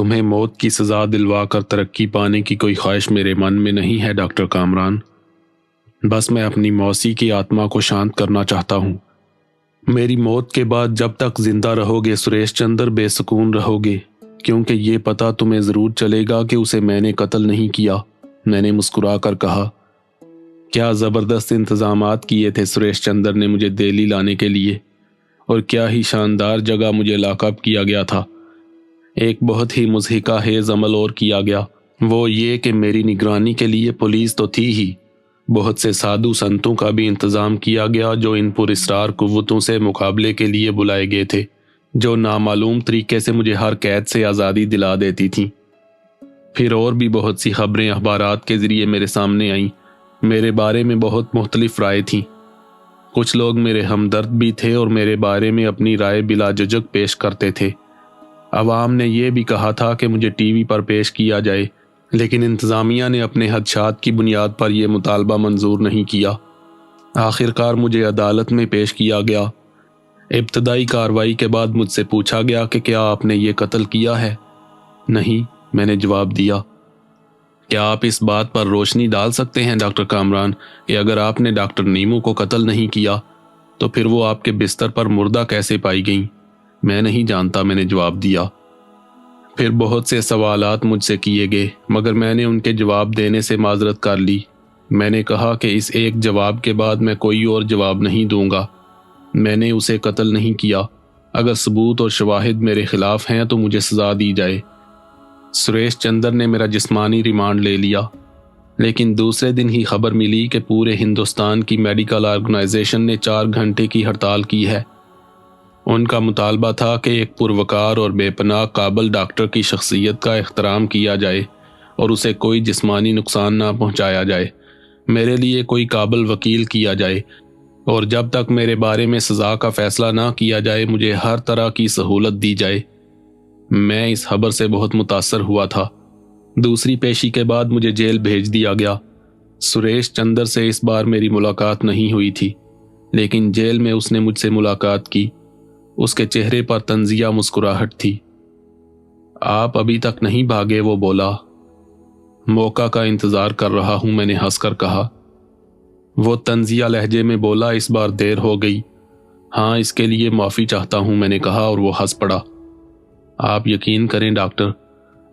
تمہیں موت کی سزا دلوا کر ترقی پانے کی کوئی خواہش میرے من میں نہیں ہے ڈاکٹر کامران۔ بس میں اپنی موسی کی آتما کو شانت کرنا چاہتا ہوں۔ میری موت کے بعد جب تک زندہ رہو گے سریش چندر بے سکون رہو گے، کیونکہ یہ پتہ تمہیں ضرور چلے گا کہ اسے میں نے قتل نہیں کیا۔ میں نے مسکرا کر کہا۔ کیا زبردست انتظامات کیے تھے سریش چندر نے مجھے دہلی لانے کے لیے، اور کیا ہی شاندار جگہ مجھے لاک اپ کیا گیا تھا۔ ایک بہت ہی مضحکہ خیز عمل اور کیا گیا، وہ یہ کہ میری نگرانی کے لیے پولیس تو تھی ہی، بہت سے سادھو سنتوں کا بھی انتظام کیا گیا جو ان پر اسرار قوتوں سے مقابلے کے لیے بلائے گئے تھے، جو نامعلوم طریقے سے مجھے ہر قید سے آزادی دلا دیتی تھیں۔ پھر اور بھی بہت سی خبریں اخبارات کے ذریعے میرے سامنے آئیں۔ میرے بارے میں بہت مختلف رائے تھیں۔ کچھ لوگ میرے ہمدرد بھی تھے اور میرے بارے میں اپنی رائے بلا جھجک پیش کرتے تھے۔ عوام نے یہ بھی کہا تھا کہ مجھے ٹی وی پر پیش کیا جائے، لیکن انتظامیہ نے اپنے خدشات کی بنیاد پر یہ مطالبہ منظور نہیں کیا۔ آخر کار مجھے عدالت میں پیش کیا گیا۔ ابتدائی کارروائی کے بعد مجھ سے پوچھا گیا کہ کیا آپ نے یہ قتل کیا ہے؟ نہیں، میں نے جواب دیا۔ کیا آپ اس بات پر روشنی ڈال سکتے ہیں ڈاکٹر کامران کہ اگر آپ نے ڈاکٹر نیمو کو قتل نہیں کیا تو پھر وہ آپ کے بستر پر مردہ کیسے پائی گئیں؟ میں نہیں جانتا، میں نے جواب دیا۔ پھر بہت سے سوالات مجھ سے کیے گئے، مگر میں نے ان کے جواب دینے سے معذرت کر لی۔ میں نے کہا کہ اس ایک جواب کے بعد میں کوئی اور جواب نہیں دوں گا۔ میں نے اسے قتل نہیں کیا۔ اگر ثبوت اور شواہد میرے خلاف ہیں تو مجھے سزا دی جائے۔ سریش چندر نے میرا جسمانی ریمانڈ لے لیا، لیکن دوسرے دن ہی خبر ملی کہ پورے ہندوستان کی میڈیکل آرگنائزیشن نے 4 گھنٹے کی ہڑتال کی ہے۔ ان کا مطالبہ تھا کہ ایک پروقار اور بے پناہ قابل ڈاکٹر کی شخصیت کا احترام کیا جائے اور اسے کوئی جسمانی نقصان نہ پہنچایا جائے، میرے لیے کوئی قابل وکیل کیا جائے، اور جب تک میرے بارے میں سزا کا فیصلہ نہ کیا جائے مجھے ہر طرح کی سہولت دی جائے۔ میں اس خبر سے بہت متاثر ہوا تھا۔ دوسری پیشی کے بعد مجھے جیل بھیج دیا گیا۔ سریش چندر سے اس بار میری ملاقات نہیں ہوئی تھی، لیکن جیل میں اس نے مجھ سے ملاقات کی۔ اس کے چہرے پر طنزیہ مسکراہٹ تھی۔ آپ ابھی تک نہیں بھاگے، وہ بولا۔ موقع کا انتظار کر رہا ہوں، میں نے ہنس کر کہا۔ وہ طنزیہ لہجے میں بولا، اس بار دیر ہو گئی۔ ہاں، اس کے لیے معافی چاہتا ہوں، میں نے کہا، اور وہ ہنس پڑا۔ آپ یقین کریں ڈاکٹر،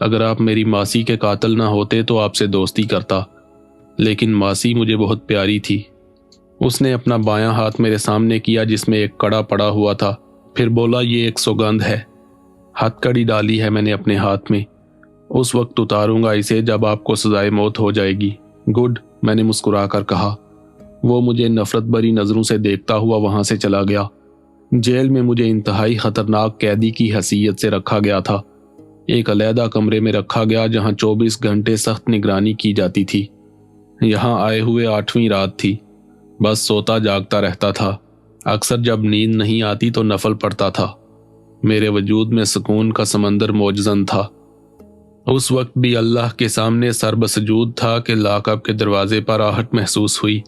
اگر آپ میری ماسی کے قاتل نہ ہوتے تو آپ سے دوستی کرتا، لیکن ماسی مجھے بہت پیاری تھی۔ اس نے اپنا بایاں ہاتھ میرے سامنے کیا جس میں ایک کڑا پڑا ہوا تھا، پھر بولا، یہ ایک سوگند ہے۔ ہتھ کڑی ڈالی ہے میں نے اپنے ہاتھ میں۔ اس وقت اتاروں گا اسے جب آپ کو سزائے موت ہو جائے گی۔ گڈ، میں نے مسکرا کر کہا۔ وہ مجھے نفرت بھری نظروں سے دیکھتا ہوا وہاں سے چلا گیا۔ جیل میں مجھے انتہائی خطرناک قیدی کی حیثیت سے رکھا گیا تھا۔ ایک علیحدہ کمرے میں رکھا گیا جہاں 24 گھنٹے سخت نگرانی کی جاتی تھی۔ یہاں آئے ہوئے 8ویں رات تھی۔ بس سوتا جاگتا رہتا تھا۔ اکثر جب نیند نہیں آتی تو نفل پڑتا تھا۔ میرے وجود میں سکون کا سمندر موجزن تھا۔ اس وقت بھی اللہ کے سامنے سر بسجود تھا کہ لاک اپ کے دروازے پر آہٹ محسوس ہوئی۔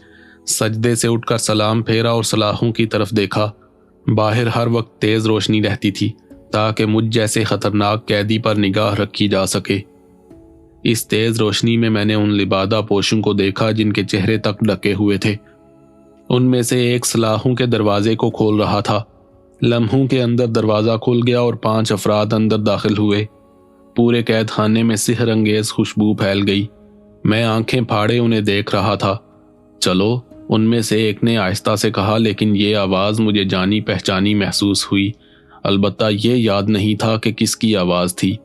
سجدے سے اٹھ کر سلام پھیرا اور سلاخوں کی طرف دیکھا۔ باہر ہر وقت تیز روشنی رہتی تھی تاکہ مجھ جیسے خطرناک قیدی پر نگاہ رکھی جا سکے۔ اس تیز روشنی میں نے ان لبادہ پوشوں کو دیکھا جن کے چہرے تک ڈھکے ہوئے تھے۔ ان میں سے ایک سلاخوں کے دروازے کو کھول رہا تھا۔ لمحوں کے اندر دروازہ کھل گیا اور 5 افراد اندر داخل ہوئے۔ پورے قید خانے میں سحر انگیز خوشبو پھیل گئی۔ میں آنکھیں پھاڑے انہیں دیکھ رہا تھا۔ چلو، ان میں سے ایک نے آہستہ سے کہا، لیکن یہ آواز مجھے جانی پہچانی محسوس ہوئی۔ البتہ یہ یاد نہیں تھا کہ کس کی آواز تھی۔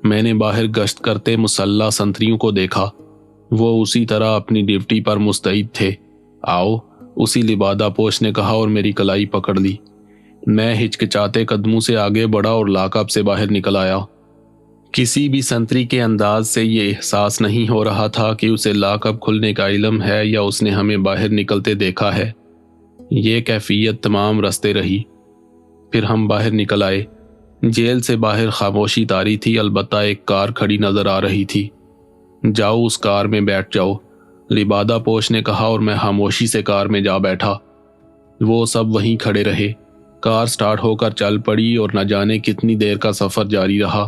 میں نے باہر گشت کرتے مسلح سنتریوں کو دیکھا۔ وہ اسی طرح اپنی ڈیوٹی پر مستعد تھے۔ آؤ، اسی لبادہ پوش نے کہا اور میری کلائی پکڑ لی۔ میں ہچکچاتے قدموں سے آگے بڑھا اور لاک اپ سے باہر نکل آیا۔ کسی بھی سنتری کے انداز سے یہ احساس نہیں ہو رہا تھا کہ اسے لاک اپ کھلنے کا علم ہے یا اس نے ہمیں باہر نکلتے دیکھا ہے۔ یہ کیفیت تمام رستے رہی۔ پھر ہم باہر نکل آئے۔ جیل سے باہر خاموشی طاری تھی، البتہ ایک کار کھڑی نظر آ رہی تھی۔ جاؤ، اس کار میں بیٹھ جاؤ، لبادہ پوش نے کہا اور میں خاموشی سے کار میں جا بیٹھا۔ وہ سب وہیں کھڑے رہے۔ کار سٹارٹ ہو کر چل پڑی اور نہ جانے کتنی دیر کا سفر جاری رہا۔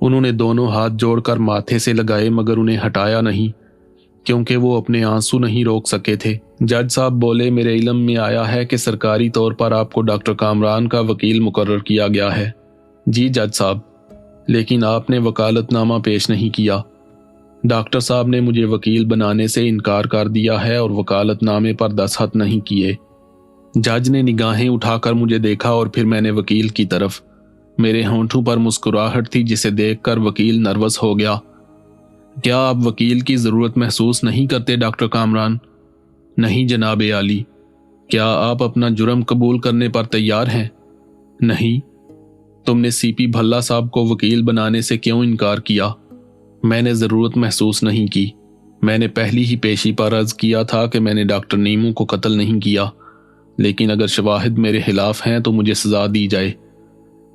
انہوں نے دونوں ہاتھ جوڑ کر ماتھے سے لگائے مگر انہیں ہٹایا نہیں کیونکہ وہ اپنے آنسو نہیں روک سکے تھے۔ جج صاحب بولے، میرے علم میں آیا ہے کہ سرکاری طور پر آپ کو ڈاکٹر کامران کا وکیل مقرر کیا گیا ہے۔ جی جج صاحب، لیکن آپ نے وکالت نامہ پیش نہیں کیا۔ ڈاکٹر صاحب نے مجھے وکیل بنانے سے انکار کر دیا ہے اور وکالت نامے پر دستخط نہیں کیے۔ جج نے نگاہیں اٹھا کر مجھے دیکھا اور پھر میں نے وکیل کی طرف۔ میرے ہونٹوں پر مسکراہٹ تھی جسے دیکھ کر وکیل نروس ہو گیا۔ کیا آپ وکیل کی ضرورت محسوس نہیں کرتے ڈاکٹر کامران؟ نہیں جناب عالی۔ کیا آپ اپنا جرم قبول کرنے پر تیار ہیں؟ نہیں۔ تم نے سی پی بھلا صاحب کو وکیل بنانے سے کیوں انکار کیا؟ میں نے ضرورت محسوس نہیں کی۔ میں نے پہلی ہی پیشی پر عرض کیا تھا کہ میں نے ڈاکٹر نیمو کو قتل نہیں کیا، لیکن اگر شواہد میرے خلاف ہیں تو مجھے سزا دی جائے۔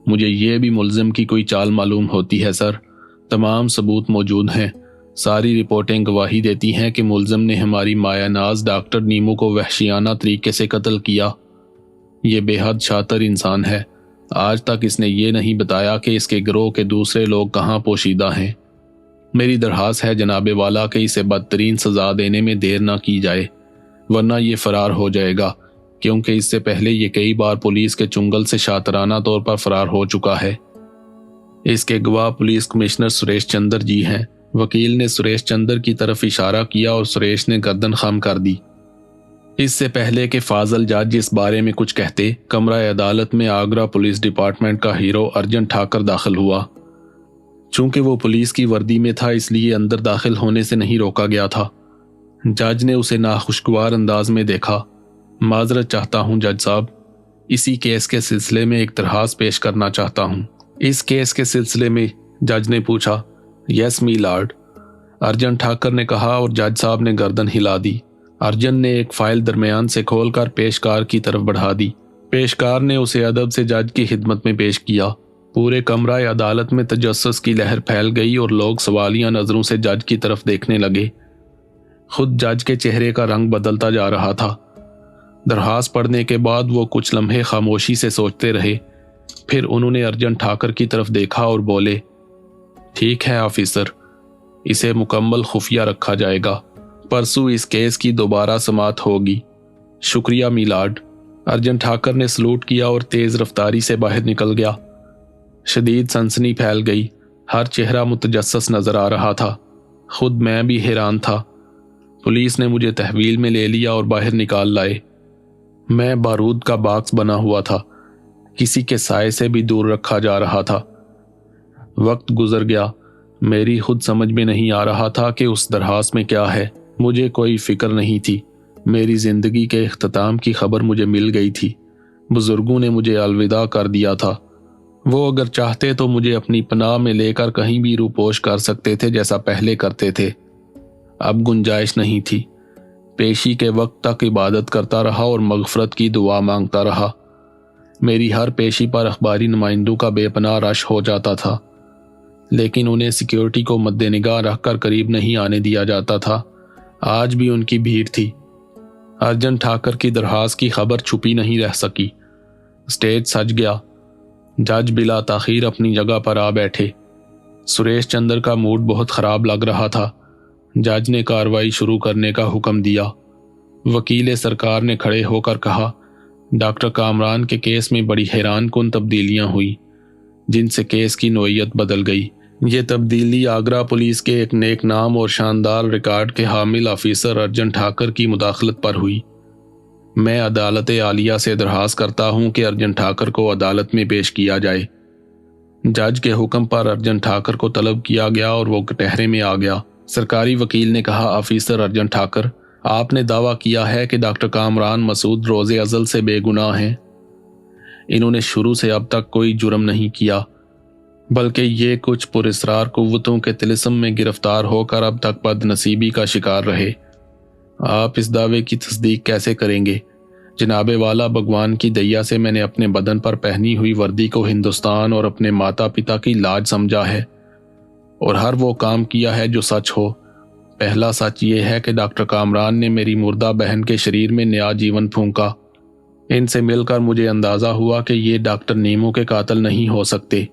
مجھے یہ بھی ملزم کی کوئی چال معلوم ہوتی ہے سر۔ تمام ثبوت موجود ہیں، ساری رپورٹیں گواہی دیتی ہیں کہ ملزم نے ہماری مایا ناز ڈاکٹر نیمو کو وحشیانہ طریقے سے قتل کیا۔ یہ بے حد شاطر انسان ہے۔ آج تک اس نے یہ نہیں بتایا کہ اس کے گروہ کے دوسرے لوگ کہاں پوشیدہ ہیں۔ میری درخواست ہے جناب والا کہ اسے بدترین سزا دینے میں دیر نہ کی جائے، ورنہ یہ فرار ہو جائے گا، کیونکہ اس سے پہلے یہ کئی بار پولیس کے چنگل سے شاطرانہ طور پر فرار ہو چکا ہے۔ اس کے گواہ پولیس کمشنر سریش چندر جی ہیں۔ وکیل نے سریش چندر کی طرف اشارہ کیا اور سریش نے گردن خم کر دی۔ اس سے پہلے کہ فاضل جج اس بارے میں کچھ کہتے، کمرہ عدالت میں آگرہ پولیس ڈپارٹمنٹ کا ہیرو ارجن ٹھاکر داخل ہوا۔ چونکہ وہ پولیس کی وردی میں تھا اس لیے اندر داخل ہونے سے نہیں روکا گیا تھا۔ جج نے اسے ناخوشگوار انداز میں دیکھا۔ معذرت چاہتا ہوں جج صاحب، اسی کیس کے سلسلے میں ایک درخواست پیش کرنا چاہتا ہوں۔ اس کیس کے سلسلے میں؟ جج نے پوچھا۔ یس می لارڈ، ارجن ٹھاکر نے کہا اور جج صاحب نے گردن ہلا دی۔ ارجن نے ایک فائل درمیان سے کھول کر پیشکار کی طرف بڑھا دی۔ پیشکار نے اسے ادب سے جج کی خدمت میں پیش کیا۔ پورے کمرہ عدالت میں تجسس کی لہر پھیل گئی اور لوگ سوالیہ نظروں سے جج کی طرف دیکھنے لگے۔ خود جج کے چہرے کا رنگ بدلتا جا رہا تھا۔ درخواست پڑھنے کے بعد وہ کچھ لمحے خاموشی سے سوچتے رہے، پھر انہوں نے ارجن ٹھاکر کی طرف دیکھا اور بولے، ٹھیک ہے آفیسر، اسے مکمل خفیہ رکھا جائے گا۔ پرسوں اس کیس کی دوبارہ سماعت ہوگی۔ شکریہ میلارڈ۔ ارجن ٹھاکر نے سلوٹ کیا اور تیز رفتاری سے باہر نکل گیا۔ شدید سنسنی پھیل گئی، ہر چہرہ متجسس نظر آ رہا تھا، خود میں بھی حیران تھا۔ پولیس نے مجھے تحویل میں لے لیا اور باہر نکال لائے۔ میں بارود کا باکس بنا ہوا تھا، کسی کے سائے سے بھی دور رکھا جا رہا تھا۔ وقت گزر گیا، میری خود سمجھ میں نہیں آ رہا تھا کہ اس درخواست میں کیا ہے۔ مجھے کوئی فکر نہیں تھی، میری زندگی کے اختتام کی خبر مجھے مل گئی تھی۔ بزرگوں نے مجھے الوداع کر دیا تھا۔ وہ اگر چاہتے تو مجھے اپنی پناہ میں لے کر کہیں بھی روپوش کر سکتے تھے جیسا پہلے کرتے تھے۔ اب گنجائش نہیں تھی۔ پیشی کے وقت تک عبادت کرتا رہا اور مغفرت کی دعا مانگتا رہا۔ میری ہر پیشی پر اخباری نمائندوں کا بے پناہ رش ہو جاتا تھا، لیکن انہیں سیکیورٹی کو مد نگاہ رکھ کر قریب نہیں آنے دیا جاتا تھا۔ آج بھی ان کی بھیڑ تھی۔ ارجن ٹھاکر کی درخواست کی خبر چھپی نہیں رہ سکی۔ سٹیج سج گیا۔ جج بلا تاخیر اپنی جگہ پر آ بیٹھے۔ سریش چندر کا موڈ بہت خراب لگ رہا تھا۔ جج نے کارروائی شروع کرنے کا حکم دیا۔ وکیل سرکار نے کھڑے ہو کر کہا، ڈاکٹر کامران کے کیس میں بڑی حیران کن تبدیلیاں ہوئی جن سے کیس کی نوعیت بدل گئی۔ یہ تبدیلی آگرہ پولیس کے ایک نیک نام اور شاندار ریکارڈ کے حامل آفیسر ارجن ٹھاکر کی مداخلت پر ہوئی۔ میں عدالت عالیہ سے درخواست کرتا ہوں کہ ارجن ٹھاکر کو عدالت میں پیش کیا جائے۔ جج کے حکم پر ارجن ٹھاکر کو طلب کیا گیا اور وہ کٹہرے میں آ گیا۔ سرکاری وکیل نے کہا، آفیسر ارجن ٹھاکر، آپ نے دعویٰ کیا ہے کہ ڈاکٹر کامران مسعود روز ازل سے بے گناہ ہیں۔ انہوں نے شروع سے اب تک کوئی جرم نہیں کیا، بلکہ یہ کچھ پراسرار قوتوں کے طلسم میں گرفتار ہو کر اب تک بد نصیبی کا شکار رہے۔ آپ اس دعوے کی تصدیق کیسے کریں گے؟ جناب والا، بھگوان کی دیا سے میں نے اپنے بدن پر پہنی ہوئی وردی کو ہندوستان اور اپنے ماتا پتا کی لاج سمجھا ہے اور ہر وہ کام کیا ہے جو سچ ہو۔ پہلا سچ یہ ہے کہ ڈاکٹر کامران نے میری مردہ بہن کے شریر میں نیا جیون پھونکا۔ ان سے مل کر مجھے اندازہ ہوا کہ یہ ڈاکٹر نیمو کے قاتل نہیں ہو سکتے۔